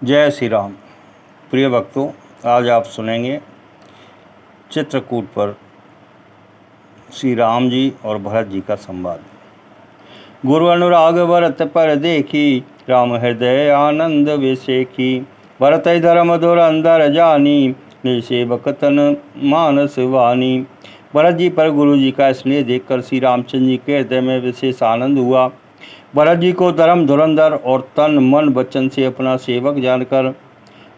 जय श्री राम। प्रिय भक्तों, आज आप सुनेंगे चित्रकूट पर श्री राम जी और भरत जी का संवाद। गुरु अनुराग भरत पर देखी, राम हृदय आनंद विसेखी। भरत धर्म धुरंधर जानी, निसेवक तन मानस वानी। भरत जी पर गुरु जी का स्नेह देखकर श्री रामचंद्र जी के हृदय में विशेष आनंद हुआ। भरत जी को धर्म धुरंधर और तन मन वचन से अपना सेवक जानकर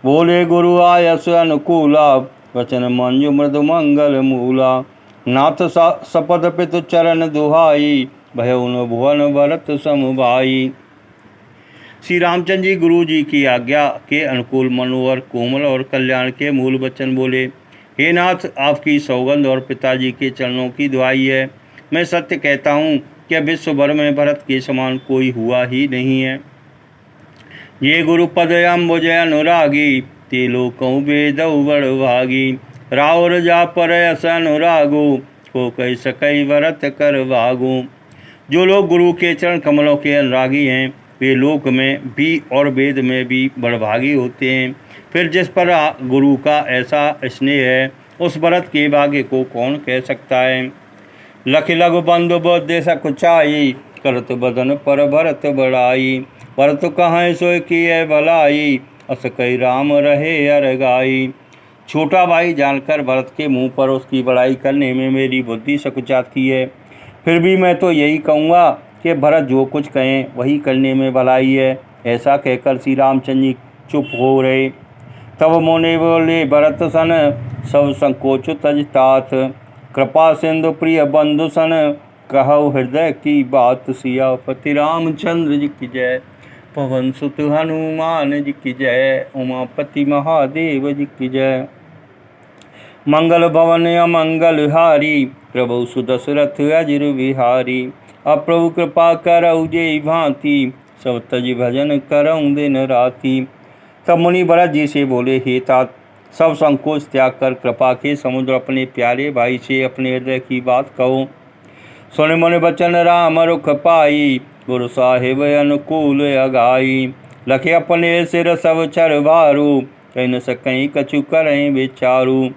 बोले, गुरु आयस अनुकूला, वचन मंजु मृदु मंगल मूला। नाथ सपद पितु चरण दुहाई, भयउन भुवन भरत समभाई। श्री रामचंद्र जी गुरु जी की आज्ञा के अनुकूल मनोहर कोमल और कल्याण के मूल वचन बोले। हे नाथ, आपकी सौगंध और पिताजी के चरणों की दुहाई है। मैं सत्य कहता हूँ कि विश्व भर में भरत के समान कोई हुआ ही नहीं है। ये गुरु पद अम्बुज अनुरागी, ते लोकौ वेदौ बड़भागी। राउर जा पर अस अनुरागो, को कह सकई भरत कर भागो। जो लोग गुरु के चरण कमलों के अनुरागी हैं, वे लोक में भी और वेद में भी बड़भागी होते हैं। फिर जिस पर गुरु का ऐसा स्नेह है, उस भरत के भाग्य को कौन कह सकता है। लख लघु बंधु बुद्धि सकुचाई, करत बदन पर भरत बड़ाई। भरत कहाँ सोय की है भलाई, अस कई राम रहे अरगाई। छोटा भाई जानकर भरत के मुंह पर उसकी बड़ाई करने में मेरी बुद्धि सकुचाती है। फिर भी मैं तो यही कहूँगा कि भरत जो कुछ कहें वही करने में भलाई है। ऐसा कहकर श्री रामचंद्र जी चुप हो रहे। तब मोने बोले, भरत सन सब संकोच तज तात। कृपा सिंधु प्रिय बंधु सन, कहु हृदय की बात। सियापति रामचंद्र जी की जय, पवन सुत हनुमान जी की जय, उमापति महादेव जी की जय। मंगल भवन अमंगल हारी, प्रभु सुदशरथ अजिर विहारी। अप्रभु कृपा करऊ जेई भांति, सब तज भजन करऊँ दिन राति। तब मुनि भरत जी से बोले, हे तात, सब संकोच त्याग कर कृपा के समुद्र अपने प्यारे भाई से अपने हृदय की बात कहो। सुन मुनि बचन राम रुख पाई, गुरु साहिब अनुकूल अगाई। लखे अपने सिर सब चर भारू, कह न सकई कछु करें विचारू।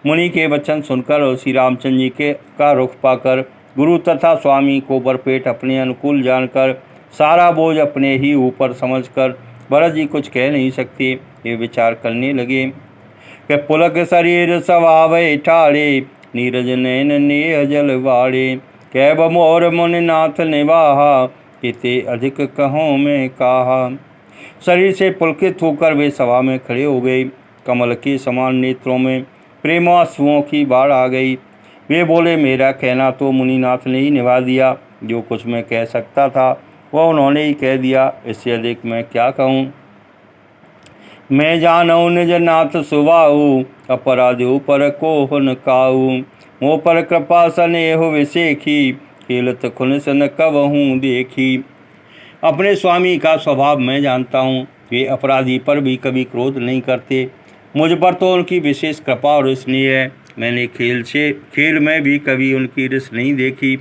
मुनि के वचन सुनकर और श्री रामचंद्र जी के का रुख पाकर गुरु तथा स्वामी को बरपेट अपने अनुकूल जानकर सारा बोझ अपने ही ऊपर समझकर भरत जी कुछ कह नहीं सकते। ये विचार करने लगे कि पुलक शरीर स्वभाव ठाड़े, नीरज नैन नेह जल बाड़े। कैब मोर मुनिनाथ निवाहा, इते अधिक कहों में कहा। शरीर से पुलकित होकर वे सभा में खड़े हो गए। कमल के समान नेत्रों में प्रेमाश्रुओं की बाढ़ आ गई। वे बोले, मेरा कहना तो मुनिनाथ ने ही निभा दिया। जो कुछ मैं कह सकता था वह उन्होंने ही कह दिया। इससे अधिक मैं क्या कहूँ। मैं जानऊ निज नाथ सुबाहु, अपराधो पर कोह न काहू। मोह पर कृपा स्नेह विसेखी, खेलत खुन सन कबहूँ देखी। अपने स्वामी का स्वभाव मैं जानता हूँ। वे अपराधी पर भी कभी क्रोध नहीं करते। मुझ पर तो उनकी विशेष कृपा और स्नेह है। मैंने खेल में भी कभी उनकी रिस नहीं देखी।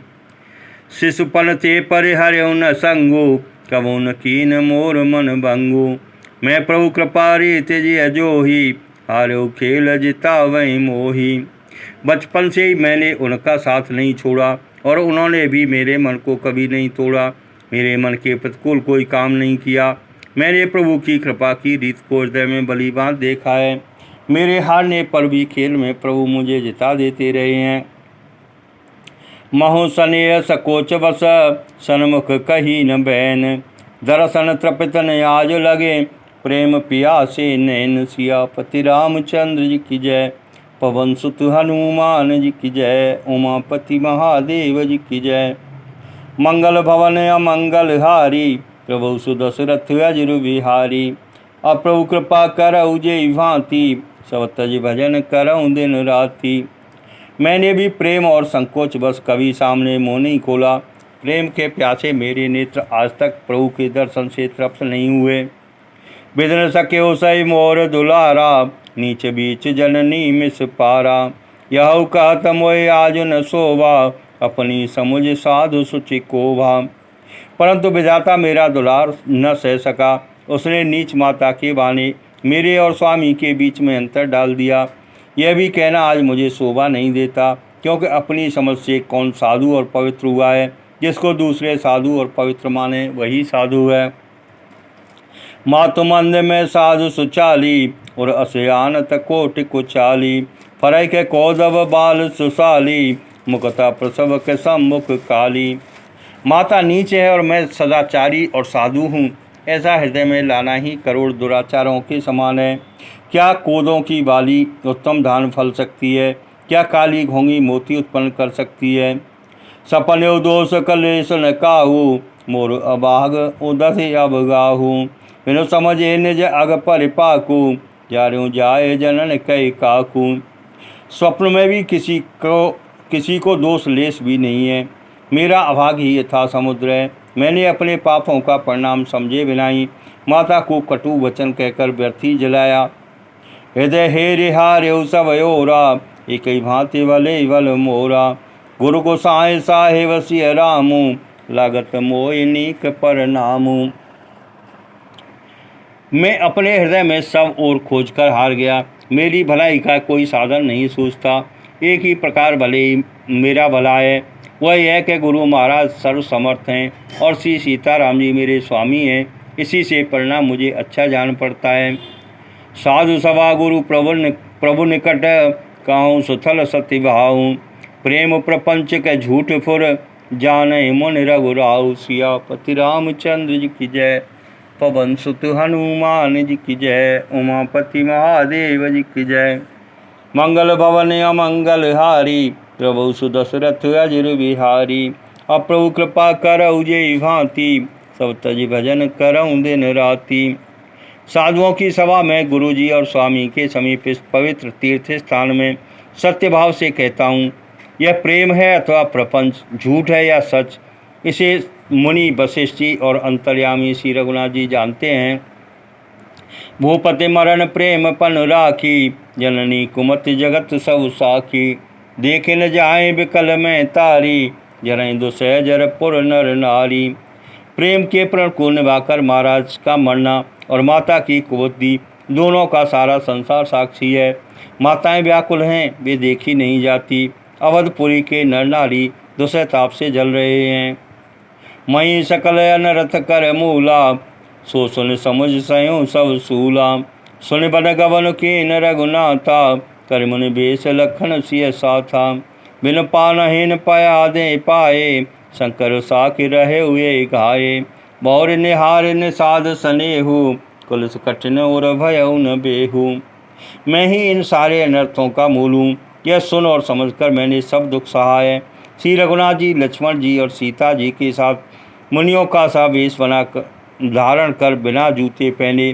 शिशुपन ते परिहर्यो न संगो, कबो न कीन मोर मन भंगो। मैं प्रभु कृपा रीत जी जोही, हारो खेल जिता वही मोही। बचपन से ही मैंने उनका साथ नहीं छोड़ा और उन्होंने भी मेरे मन को कभी नहीं तोड़ा। मेरे मन के प्रतिकूल कोई काम नहीं किया। मैंने प्रभु की कृपा की रीत को हृदय में बलिभांत देखा है। मेरे हारने पर भी खेल में प्रभु मुझे जिता देते रहे हैं। महु स्नेह सकोच बस, सन्मुख कही न बैन। दर्शन तृपित न आज लगे, प्रेम पियासे नैन। सियापति रामचंद्र जी की जय, पवन सुत हनुमान जी की जय, उमापति महादेव जी की जय। मंगल भवन अमंगल हारी, प्रभु सुदशरथ अजिर विहारी। अप्रभु कृपा करऊ जेई भांति, सब तज भजन करऊँ दिन राति। मैंने भी प्रेम और संकोच बस कभी सामने मुँह नहीं खोला। प्रेम के प्यासे मेरे नेत्र आज तक प्रभु के दर्शन से तृप्त नहीं हुए। बिदन सके सई मोर दुलारा, नीच बीच जननी मिस पारा। यह कहत मोय आज न शोभा, अपनी समुझ साधु सुचि कोभा। परंतु विधाता मेरा दुलार न सह सका उसने नीच माता के बहाने मेरे और स्वामी के बीच में अंतर डाल दिया। यह भी कहना आज मुझे शोभा नहीं देता, क्योंकि अपनी समझ से कौन साधु और पवित्र हुआ है। जिसको दूसरे साधु और पवित्र माने वही साधु है। मातुमंद में साधु सुचाली और असयानत कोटि कुचाली। फरक कौदव बाल सुशाली मुकता प्रसव के सम्मुख काली। माता नीचे है और मैं सदाचारी और साधु हूँ, ऐसा हृदय में लाना ही करोड़ दुराचारों के समान है। क्या कोदों की बाली उत्तम धान फल सकती है? क्या काली घोंगी मोती उत्पन्न कर सकती है? सपने दोष कलेश न काहू मोर अबाग उदस अब गाहू। बिनु समझे निज अग परिपाकू जारूं जाए जनन कई काकू। स्वप्न में भी किसी को दोष लेश भी नहीं है। मेरा अभाग ही यथा समुद्र है। मैंने अपने पापों का परिणाम समझे बिना ही माता को कटु वचन कहकर व्यर्थी जलाया। हृदय हे रिहार्यो सब ओरा एक ही भांति वले वल मोरा। गुरु गोसाई साहेब सिय रामू लागत मोहिनीक पर नामू। मैं अपने हृदय में सब ओर खोजकर हार गया। मेरी भलाई का कोई साधन नहीं सूझता। एक ही प्रकार भले ही मेरा भला है, वह यह कि गुरु महाराज सर्वसमर्थ हैं और श्री सीताराम जी मेरे स्वामी हैं। इसी से परिणाम मुझे अच्छा जान पड़ता है। साधु सभा गुरु प्रभु निकट कहूँ सुथल सत्य भाऊँ। प्रेम प्रपंच के झूठ फुर जाने मुनि रघुराऊ। सियापति रामचंद्र जी की जय। पवन सुत हनुमान जी की जय। उमापति महादेव जी की जय। मंगल भवन अमंगल हारी प्रभु सुदशरथ अजिर बिहारी। अप्रभु कृपा करऊ जय भांति सब तज भजन करऊँ दिन राति। साधुओं की सभा में गुरुजी और स्वामी के समीप इस पवित्र तीर्थ स्थान में सत्य भाव से कहता हूँ, यह प्रेम है अथवा प्रपंच, झूठ है या सच, इसे मुनि वशिष्ठ जी और अंतर्यामी श्री रघुनाथ जी जानते हैं। भूपति मरण प्रेम पन राखी जननी कुमति जगत सब साखी। देखे न जाए विकल में तारी जरई दुसह जरपुर नर नारी। प्रेम के प्रण को निभाकर महाराज का मरना और माता की कुबुद्धि दोनों का सारा संसार साक्षी है। माताएं व्याकुल हैं, वे देखी नहीं जाती। अवधपुरी के नर नारी दुसह ताप से जल रहे हैं। मई सकल अनरथ कर मूला सो सुन समुझ सयो सब सूला। सुन बन गवन के न रघुनाथा कर मुनि बेस लखन सिय साथा। बिन पानहीन पाया दे पाए शंकर साखी रहे हुए घाये। बौर निहार निषाद स्नेहु कुलस कठिन और भयउ न बेहू। मैं ही इन सारे अनर्थों का मूल हूँ, यह सुन और समझकर मैंने सब दुख सहा है। श्री रघुनाथ जी लक्ष्मण जी और सीता जी के साथ मुनियों का सा वेश बना धारण कर बिना जूते पहने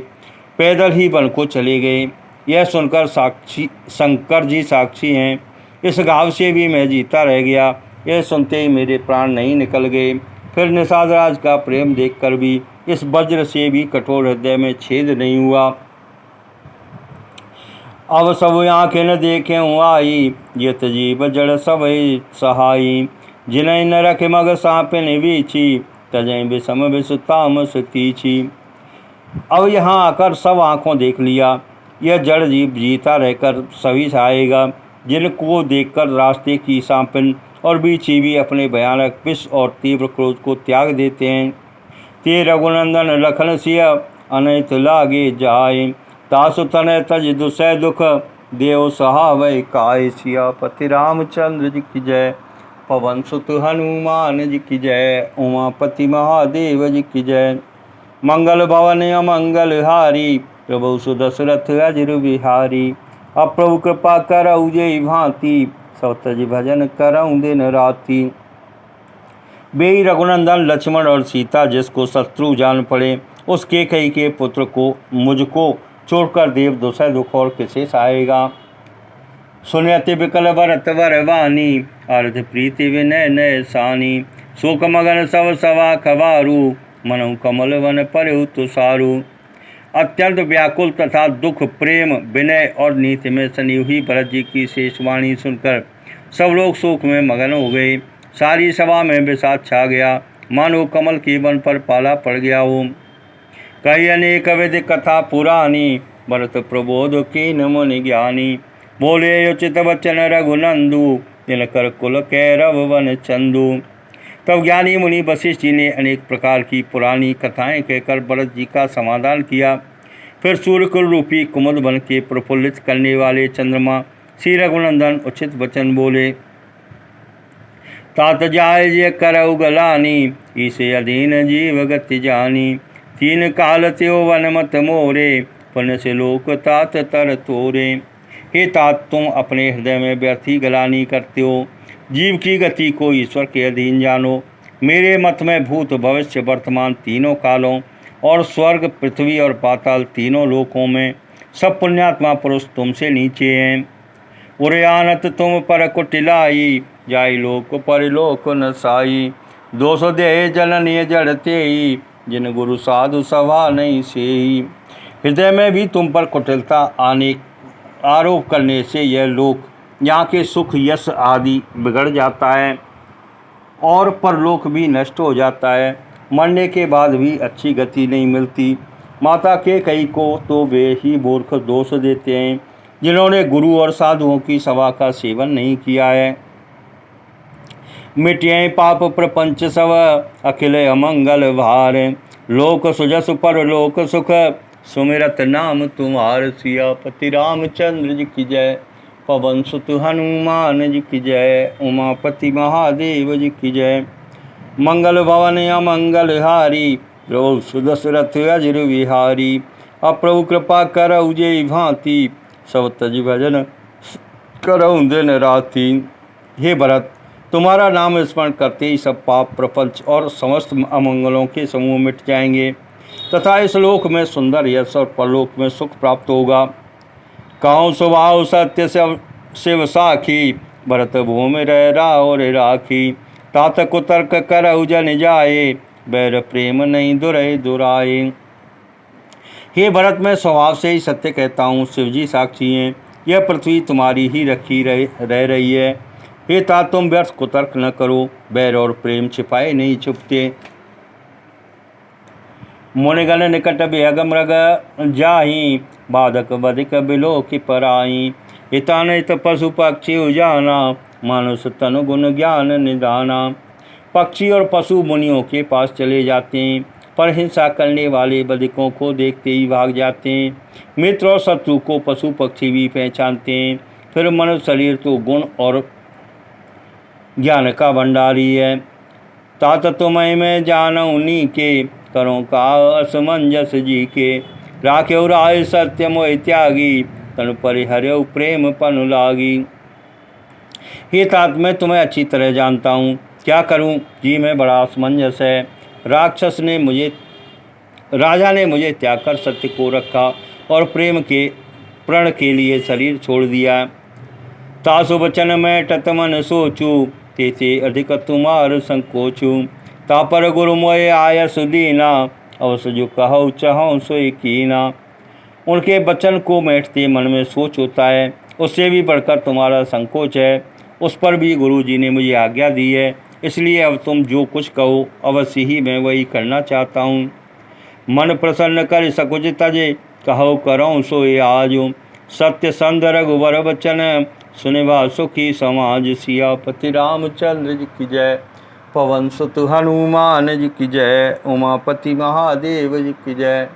पैदल ही वन को चले गए। यह सुनकर शंकर जी साक्षी हैं। इस घाव से भी मैं जीता रह गया। यह सुनते ही मेरे प्राण नहीं निकल गए। फिर निषाद राज का प्रेम देखकर भी इस वज्र से भी कठोर हृदय में छेद नहीं हुआ। अब सब आँखें न देखे आई यत जीव जड़ सब सहाई। जिन्हें न रख मग सापिन बीछी तजय विषम विष तामस तीछी। अब यहाँ आकर सब आँखों देख लिया। यह जड़ जीव जीता रहकर सभी सहाएगा, जिनको देखकर रास्ते की सांपिन और बीछी भी अपने भयानक विष और तीव्र क्रोध को त्याग देते हैं। ते रघुनंदन लखन सिय अनैत लागे जाए। तासु तनय तज दुसह दुख देव सहावै काय। सियापति रामचंद्र जी की जय। पवन सुत हनुमान जी की जय। उमापति महादेव जी की जय। मंगल भवन अमंगल हारी प्रभु सुदशरथ अजिर बिहारी। अप्रभु कृपा करऊ जय भांति सब तज भजन करऊँ दिन राति। बेई रघुनंदन लक्ष्मण और सीता जिसको शत्रु जान पड़े, उस केकई के पुत्र को मुझको छोड़कर देव दुसह दुख और किसे सहाएगा। सुनयति विकल भरत वर वानी अर्ध प्रीति विनय नय सानी। शोक मगन सब सवा खबारू मनु कमल वन परहु तुषारू। अत्यंत व्याकुल तथा दुख प्रेम विनय और नीति में सनी हुई भरत जी की शेषवाणी सुनकर सब लोग शोक में मगन हो गए। सारी सभा में विषाद छा गया, मानो कमल के वन पर पाला पड़ गया हो। कई अनेक विध कथा पुरानी, भरत प्रबोध कीन मुनि ज्ञानी। बोले उचित वचन रघुनंदु, दिनकर कुल कैरव वन चंदु। तब ज्ञानी मुनि वशिष्ठ जी ने अनेक प्रकार की पुरानी कथाएं कहकर भरत जी का समाधान किया। फिर सूर्यकुल रूपी कुमुद बन के प्रफुल्लित करने वाले चंद्रमा श्री रघुनंदन उचित वचन बोले। तात जाय जे करऊ गलानी, ईसे अधीन जीव गति जानी। तीन काल त्यो वन मत मोरे, पुण्य से लोक तात तर तोरे। हे तात, तुम अपने हृदय में व्यर्थी गलानी करते हो। जीव की गति को ईश्वर के अधीन जानो। मेरे मत में भूत भविष्य वर्तमान तीनों कालों और स्वर्ग पृथ्वी और पाताल तीनों लोकों में सब पुण्यात्मा पुरुष तुमसे नीचे हैं। उरयानत तुम पर कुटिलाई, जाई लोक परिलोक न साई। दोष दे जननीय जड़ते ही, जिन गुरु साधु सभा नहीं सेही। हृदय में भी तुम पर कुटिलता आने आरोप करने से यह लोक, यहाँ के सुख यश आदि बिगड़ जाता है और परलोक भी नष्ट हो जाता है। मरने के बाद भी अच्छी गति नहीं मिलती। माता के कई को तो वे ही मूर्ख दोष देते हैं, जिन्होंने गुरु और साधुओं की सभा का सेवन नहीं किया है। मिटिए पाप प्रपंच सब, अखिल अमंगल भार। लोक सुजस पर लोक सुख, सुमिरत नाम तुम्हार। सियापति रामचंद्र जी की जय, पवन सुत हनुमान जी की जय, उमापति महादेव जी की जय। मंगल भवन अमंगल हारी, प्रभु सुदशरथ अजिर विहारी। अप्रभु कृपा करऊ जे भांति, सब तज भजन करऊ दिन राति। हे भरत, तुम्हारा नाम स्मरण करते ही सब पाप प्रपंच और समस्त अमंगलों के समूह मिट जाएंगे तथा इस लोक में सुंदर यश और परलोक में सुख प्राप्त होगा। कहूँ स्वभाव सत्य शिव साखी, भरत भूमि रह रावर राखी। तात कुतर्क करऊ जन जाए, बैर प्रेम नहीं दुरय दुराए। हे भरत, मैं स्वभाव से ही सत्य कहता हूँ, शिवजी साक्षी हैं। यह पृथ्वी तुम्हारी ही रखी रह रही है। हे तात, तुम व्यर्थ कुतर्क न करो, बैर और प्रेम छिपाए नहीं छुपते। मुनिगण निकट बेअगम रग जाही, बाधक बधिक बिलो की पराई। हितानित पशु पक्षी उजाना, मानुष तनु गुण ज्ञान निदाना। पक्षी और पशु मुनियों के पास चले जाते हैं, पर हिंसा करने वाले बधिकों को देखते ही भाग जाते हैं। मित्र और शत्रु को पशु पक्षी भी पहचानते हैं। फिर मनुष्य शरीर तो गुण और ज्ञान का भंडारी है। तात तुम्हें मैं जानऊ नी के, करो का असमंजस जी के। राख्यो राय सत्य मोह त्यागी, तनु परिहर्यो प्रेम पनु लागी। हे तात, मैं तुम्हें अच्छी तरह जानता हूँ, क्या करूँ जी में बड़ा असमंजस है। राजा ने मुझे त्याग कर सत्य को रखा और प्रेम के प्रण के लिए शरीर छोड़ दिया। तासु वचन में टत मन सोचू, तेते अधिक तुम्हार संकोचू। तापर गुरु मोय आय सुदीना, अवस जो कहूँ चाहूँ सोई कीना। उनके वचन को बैठते मन में सोच होता है, उससे भी बढ़कर तुम्हारा संकोच है। उस पर भी गुरु जी ने मुझे आज्ञा दी है, इसलिए अब तुम जो कुछ कहो अवश्य ही मैं वही करना चाहता हूँ। मन प्रसन्न कर सकुच तजे, कहो करो सोई आजो। सत्य संध रघुवर वचन, सुनिभा सुखी समाज। सियापति रामचंद्र जी की जय, पवन सुत हनुमान जी की जय, उमापति महादेव जी की जय।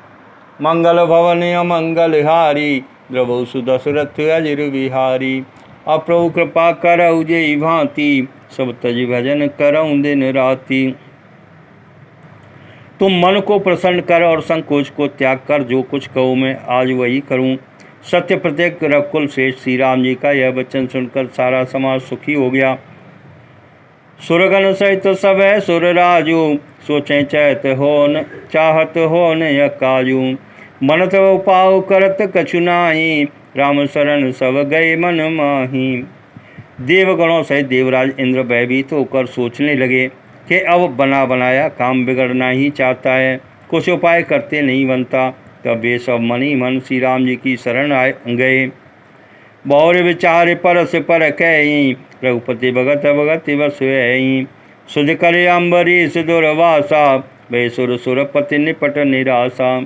मंगल भवन अमंगल हारी, प्रभु सुदशरथ अजिर विहारी। अप्रभु कृपा करऊ जे भांति, सब तज भजन करऊँ दिन राति। तुम मन को प्रसन्न कर और संकोच को त्याग कर जो कुछ कहो मैं आज वही करूं। सत्य प्रत्येक रघुकुल श्रेष्ठ श्री राम जी का यह वचन सुनकर सारा समाज सुखी हो गया। सुरगण सहित सब है सुर राजू, सोचें चाहत हो न काजू। मन तब पाऊ करत कछु नाही, राम शरण सब गए मन माही। देवगणों सहित देवराज इंद्र भयभीत होकर सोचने लगे कि अब बना बनाया काम बिगड़ना ही चाहता है, कुछ उपाय करते नहीं बनता। तब वे सब मन ही मन श्री राम जी की शरण आए गए। बौर विचार परस पर कहीं, रघुपति भगत भगत बस सुध करे अम्बरीश दुर्वासा। वे सुरपति निपट निराशा।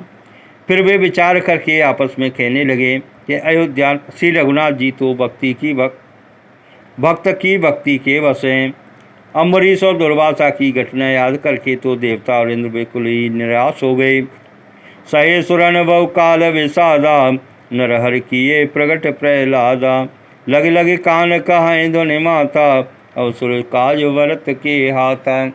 फिर वे विचार करके आपस में कहने लगे कि अयोध्या श्री रघुनाथ जी तो भक्त की भक्ति के वश हैं। अम्बरीश और दुर्वासा की घटना याद करके तो देवता और इंद्र बिल्कुल ही निराश हो गए। सहे सुरन बहु काल विषादा, नरहर किए प्रगट प्रहलादा। लगे लगे कान कहाएं ध्वनि माता, अवसुर काज व्रत के हाथा।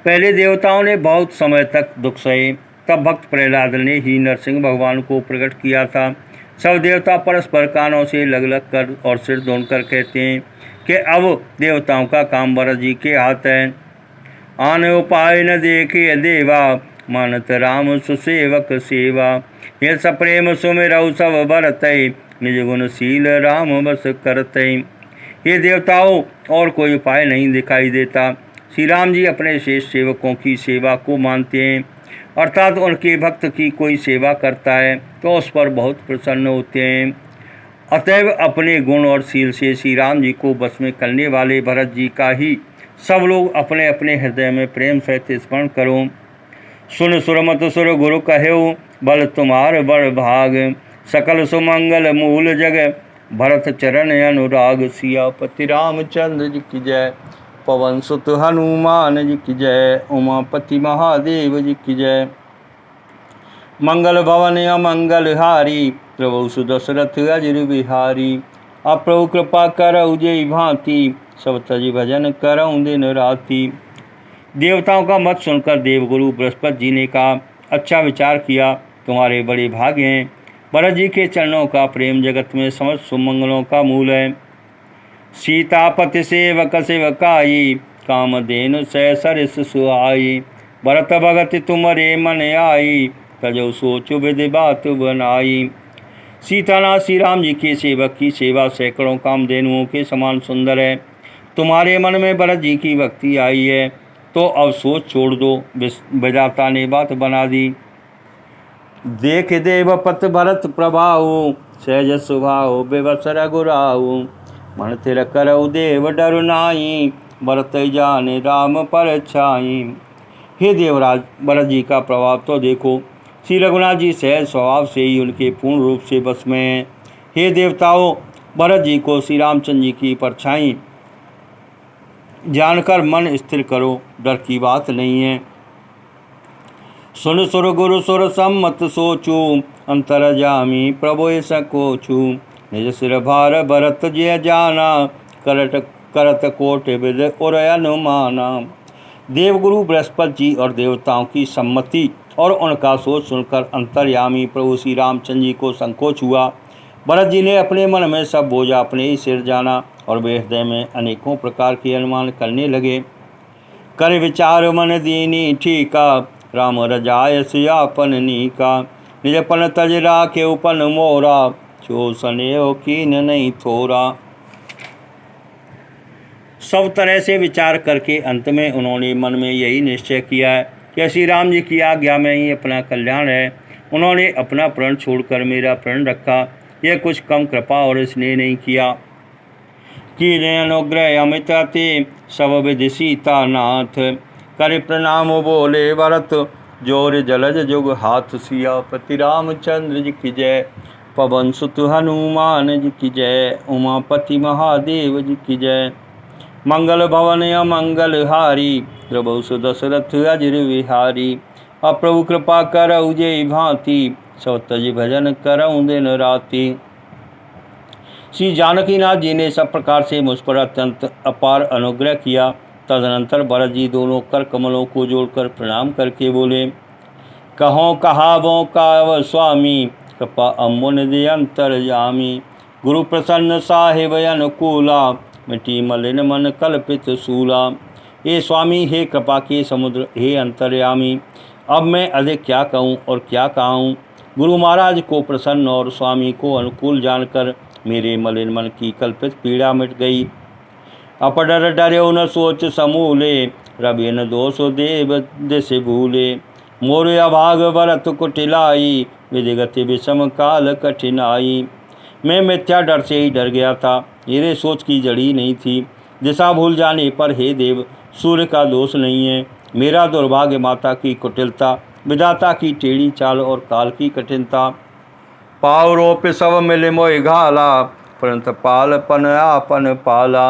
पहले देवताओं ने बहुत समय तक दुख सहे, तब भक्त प्रहलाद ने ही नरसिंह भगवान को प्रकट किया था। सब देवता परस्पर कानों से लग लग कर और सिर ढूंढ कर कहते हैं कि अब देवताओं का काम भरत जी के हाथ है। आन उपाय न देखे देवा, मानत राम सुसेवक सेवा। ये सप्रेम सुमिरऊ सब भरतै, निज गुणशील राम बस करतै। ये देवताओं और कोई उपाय नहीं दिखाई देता। श्री राम जी अपने शेष सेवकों की सेवा को मानते हैं, अर्थात उनके भक्त की कोई सेवा करता है तो उस पर बहुत प्रसन्न होते हैं। अतएव अपने गुण और शील से श्री राम जी को बस में करने वाले भरत जी का ही सब लोग अपने अपने हृदय में प्रेम सहित स्मरण करो। सुन सुरमत सुर गुरु कहो, बल तुम्हार बड़ भाग। सकल सुमंगल मूल जग, भरत चरण अनुराग। सियापति रामचंद्र जी की जय, पवन सुत हनुमान जी की जय, उमापति महादेव जी की जय। मंगल भवन अमंगल हारी, प्रभु सुदशरथ अजिर बिहारी। अप्रभु कृपा करऊ जय भांति, सब तज भजन करऊँ दिन राति। देवताओं का मत सुनकर देवगुरु बृहस्पति जी ने कहा, अच्छा विचार किया, तुम्हारे बड़े भाग्य हैं। भरत जी के चरणों का प्रेम जगत में समस्त सुमंगलों का मूल है। सीतापति सेवक सेवकाई, कामधेनु सह सरिस सुहाई। भरत भगत तुम्हारे मन आई, तजो सोचो विधि बात बनाई। सीतानाथ श्री राम जी के सेवक की सेवा सैकड़ों कामधेनुओं के समान सुंदर है। तुम्हारे मन में भरत जी की भक्ति आई है तो अब सोच छोड़ दो। विधाता ने बात बना दी। देख देवपत भरत प्रभाऊ, सहज स्वभाव विवस रघुराऊ। मन थिर करऊ देव डरु नाई, भरत जाने राम पर छाई। हे देवराज, भरत जी का प्रभाव तो देखो। श्री रघुनाथ जी सहज स्वभाव से ही उनके पूर्ण रूप से बस में हैं। हे देवताओं, भरत जी को श्री रामचंद्र जी की परछाई जानकर मन स्थिर करो, डर की बात नहीं है। सुन सुर गुरु सुर सम्मत सोचू, अंतर जामी प्रभु सकोचू। निज सिर भार भरत जय जाना, करत कोट विद उर अनुमाना। देवगुरु बृहस्पति जी और देवताओं की सम्मति और उनका सोच सुनकर अंतर्यामी प्रभु श्री रामचंद्र जी को संकोच हुआ। भरत जी ने अपने मन में सब बोझा अपने ही सिर जाना और वे हृदय में अनेकों प्रकार के अनुमान करने लगे। कर विचार मन दीनी ठीका, राम रजाय सियापन नीका। निजपन तज राखे उपन मोरा, जो स्नेह कीन नहीं थोरा। सब तरह से विचार करके अंत में उन्होंने मन में यही निश्चय किया है कि श्री राम जी की आज्ञा में ही अपना कल्याण है। उन्होंने अपना प्रण छोड़कर मेरा प्रण रखा। यह कुछ कम कृपा और स्नेह नहीं किया। कि अनुग्रह अमित अति, सब विधि सीता नाथ। कर प्रणाम बोले भरत, जोर जलज जुग हाथ। सियापति रामचंद्र जी की जय, पवन सुत हनुमान जी की जय, उमापति महादेव जी की जय। मंगल भवन अमंगल हारी, प्रभु सुदशरथ अजिर विहारी। अप्रभु कृपा करऊ जय भांति, सब तज भजन करऊँ दिन राति। श्री जानकीनाथ जी ने सब प्रकार से मुझ पर अत्यंत अपार अनुग्रह किया। तदनंतर भरत जी दोनों कर कमलों को जोड़कर प्रणाम करके बोले, कहो कहावों का स्वामी, कृपा अमुन दे अंतर्यामी। गुरु प्रसन्न साहिब अनुकूला, मिटी मलिन मन कल्पित सूला। हे स्वामी, हे कृपा के समुद्र, हे अंतर्यामी, अब मैं अधिक क्या कहूँ और क्या कहूँ। गुरु महाराज को प्रसन्न और स्वामी को अनुकूल जानकर मेरे मलिन मन की कल्पित पीड़ा मिट गई। अपडर डर्यो न सोच समूले, रवि न दोष देव दिश भूले। मोर अभाग भरत कुटिलाई, विधिगति विषम काल कठिनाई। मैं मिथ्या डर से ही डर गया था, मेरे सोच की जड़ी नहीं थी। दिशा भूल जाने पर हे देव, सूर्य का दोष नहीं है, मेरा दुर्भाग्य माता की कुटिलता, विधाता की टेढ़ी चाल और काल की कठिनता। पावरोप सब मिले मोहि घाला, परंतु पालपन आपन पाला।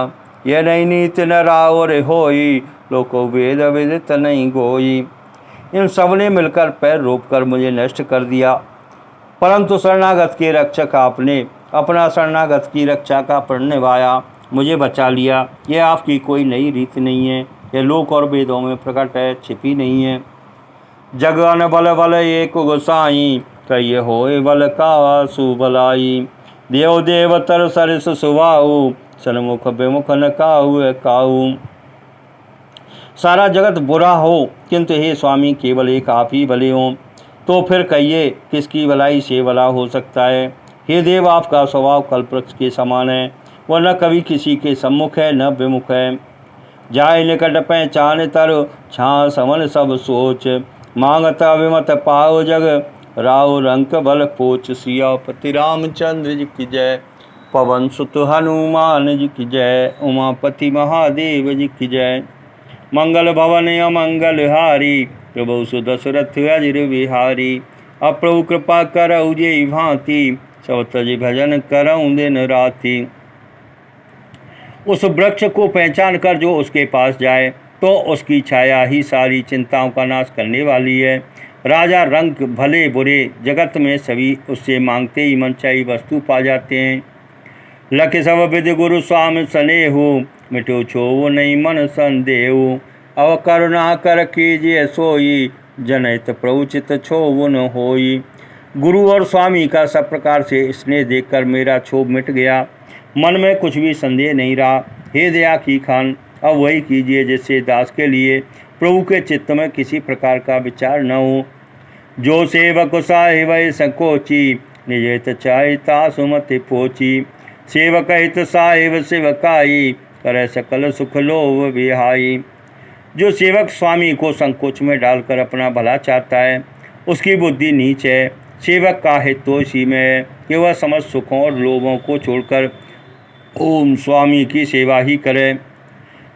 यह नहीं नीत न रावर होई, लोको वेद विदित नहीं गोई। इन सब ने मिलकर पैर रोप कर मुझे नष्ट कर दिया, परंतु शरणागत के रक्षक आपने अपना शरणागत की रक्षा का प्रण निभाया, मुझे बचा लिया। यह आपकी कोई नई रीत नहीं है, यह लोक और वेदों में प्रकट है, छिपी नहीं है। जग अन बल बल एक गोसाई, कहिए होए बल का सुबलाई। देव देवतर सरिस सुभाऊ, सन्मुख विमुख न काहू काहू। सारा जगत बुरा हो, किंतु हे स्वामी केवल एक आप ही भले हो, तो फिर कहिए किसकी भलाई से भला हो सकता है। हे देव, आपका स्वभाव कल्पवृक्ष के समान है, वह न कभी किसी के सम्मुख है न विमुख है। जाय निकट पहचान तर, छा समन सब सोच। मांगत अभिमत पाओ जग, राव रंक बल पोच। सियापति रामचंद्र जी की जय, पवन सुत हनुमान जी की जय, उमापति महादेव जी की जय। मंगल भवन अमंगल हारी, प्रभु सुदशरथ अजिर बिहारी। अप्रभु कृपा करऊ जेहि भांति, सब तज भजन करऊँ दिन राति। उस वृक्ष को पहचान कर जो उसके पास जाए, तो उसकी छाया ही सारी चिंताओं का नाश करने वाली है। राजा रंक भले बुरे जगत में सभी उससे मांगते ही मनचाही वस्तु पा जाते हैं। लख सब विधि गुरु स्वामी स्नेहु, मिटो छो नहीं मन संदेहु। अव करुणा कर कीजिए सोई, जनहित प्रभु चित छो न होई। गुरु और स्वामी का सब प्रकार से स्नेह देखकर मेरा क्षोभ मिट गया, मन में कुछ भी संदेह नहीं रहा। हे दया की खान, अब वही कीजिए जिससे दास के लिए प्रभु के चित्त में किसी प्रकार का विचार न हो। जो सेवक साहिब संकोची, निज हित चाहिता सुमति पोची। सेवक हित साहिब सेवकाई, करे सकल सुख लोभ बिहाई। जो सेवक स्वामी को संकोच में डालकर अपना भला चाहता है, उसकी बुद्धि नीच है। सेवक का हित तो इसी में है कि वह समस्त सुखों और लोभों को छोड़कर ओम स्वामी की सेवा ही करे।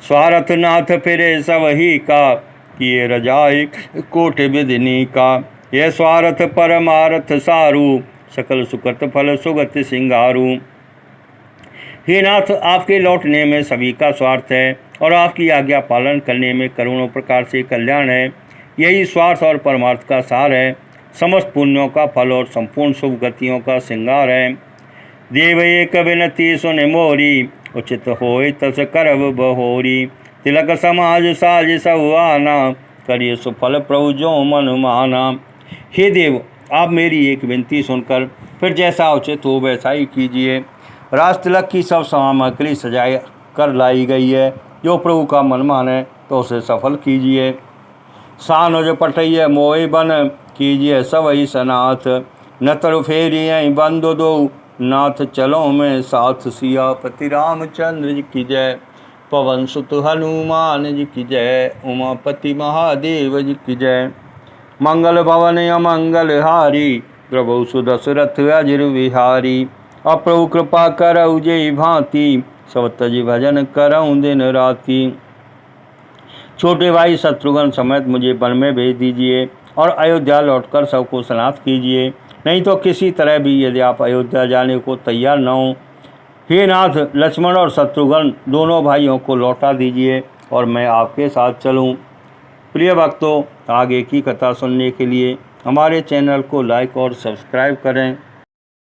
स्वार्थ नाथ फिरे सब ही का, किए रजाई कोटि विधिनी का। यह स्वार्थ परमार्थ सारू, सकल सुकृत फल सुगति सिंगारू। हे नाथ, आपके लौटने में सभी का स्वार्थ है और आपकी आज्ञा पालन करने में करोड़ों प्रकार से कल्याण है। यही स्वार्थ और परमार्थ का सार है, समस्त पुण्यों का फल और संपूर्ण शुभ गतियों का श्रृंगार है। देव एक विनती सुन मोरी, उचित होय तस करब बहोरी। तिलक समाज साज सब आना, करिए सुफल प्रभु जो मन माना। हे देव, आप मेरी एक विनती सुनकर फिर जैसा उचित हो वैसा ही कीजिए। राज तिलक की सब सामग्री सजाए कर लाई गई है, जो प्रभु का मन माने तो उसे सफल कीजिए। सानुज पटैय मोहि बन, कीजिए सब ही सनाथ। न तरु फेरिय बंधु दो, नाथ चलो में साथ। सियापति रामचंद्र जी की जय, पवन सुत हनुमान जी की जय, उमापति महादेव जी की जय। मंगल भवन अमंगल हारी, प्रभु सुदशरथ अजिर बिहारी। अप्रभु कृपा करऊ जेहि भांति, सब तज भजन करऊँ दिन राति। छोटे भाई शत्रुघ्न समेत मुझे वन में भेज दीजिए और अयोध्या लौटकर सबको सनाथ कीजिए, नहीं तो किसी तरह भी यदि आप अयोध्या जाने को तैयार न हों। हे नाथ, लक्ष्मण और शत्रुघ्न दोनों भाइयों को लौटा दीजिए और मैं आपके साथ चलूं। प्रिय भक्तों, आगे की कथा सुनने के लिए हमारे चैनल को लाइक और सब्सक्राइब करें।